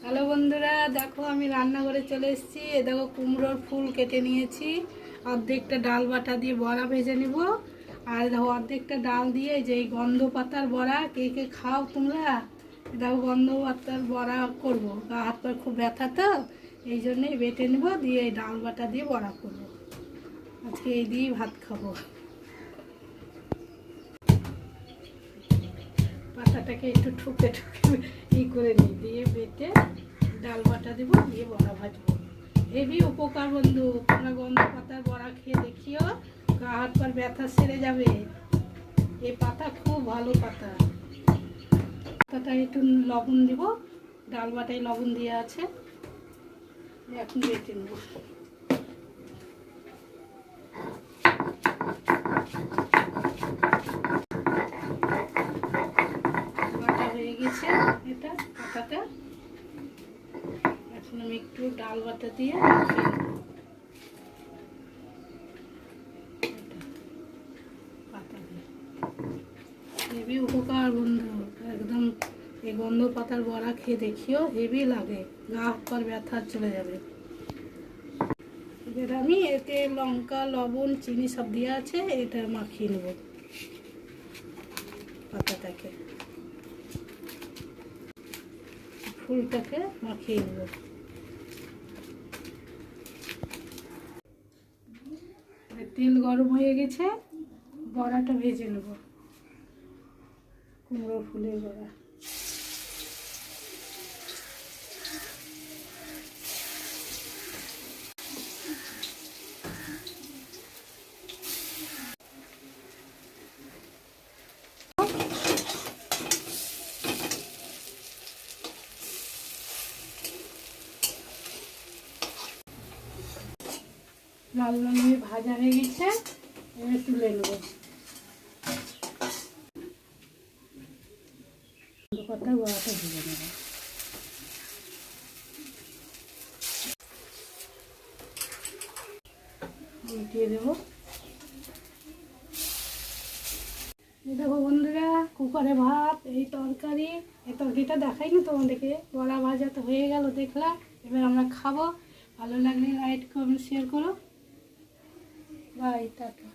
Hello বন্ধুরা, দেখো আমি রান্নাঘরে চলে এসেছি। এ দেখো কুমড়োর ফুল কেটে নিয়েছি, অর্ধেকটা ডাল বাটা দিয়ে বড়া ভেজে নিব। আর দেখো অর্ধেকটা ডাল দিয়ে যে এই গন্ধ পাতার বড়া, কে কে খাও তোমরা? দেখো গন্ধ পাতার বড়া করবো, গা হাত পা খুব ব্যথা তো, এই জন্যই বেটে নেব, দিয়ে এই ডাল বাটা দিয়ে বড়া করবো। আজকে এই দিয়েই ভাত খাবো। পাতাটাকে একটু ঠুকে ঠুকে করে নিই, দিয়ে বেটে ডাল বাটা দেবো, দিয়ে বড়া ভাজবো। হেবি উপকার বন্ধু, তোমরা গন্ধ পাতার বড়া খেয়ে দেখিও, গা হাত পার ব্যথা সেরে যাবে। এই পাতা খুব ভালো পাতা। পাতাটা একটু লবণ দিব, ডাল বাটায় লবণ দিয়ে আছে, এখন বেটে নেব। বাটা হয়ে গেছে এটা পাতাটা। এখন আমি একটু ডাল বাটা দিয়ে হেভি উপকার বন্ধু, একদম এই গন্ধ পাতার বড়া খেয়ে দেখিও, হেভি লাগে, গা হাত পা ব্যথা চলে যাবে। এবার আমি এতে লঙ্কা লবণ চিনি সব দেওয়া আছে, এটা মাখিয়ে নেব পাতাটাকে, ফুলটাকে মাখিয়ে নেব। তেল গরম হয়ে গেছে, বড়াটা ভেজে নেব, কুমড়ো ফুলের বড়া। লাল লাল হয়ে ভাজা হয়ে গেছে, এবার তুলে নেব। পাতার বড়াটা ভেজে নেব। উল্টিয়ে দেবো। দেখো বন্ধুরা, কুকারে ভাত, এই তরকারি, এই তরকারিটা দেখাইনি তোমাদেরকে, বড়া ভাজা তো হয়ে গেল দেখলাম। এবার আমরা খাবো। ভালো লাগলে লাইক কমেন্ট শেয়ার করো। Bye, tata.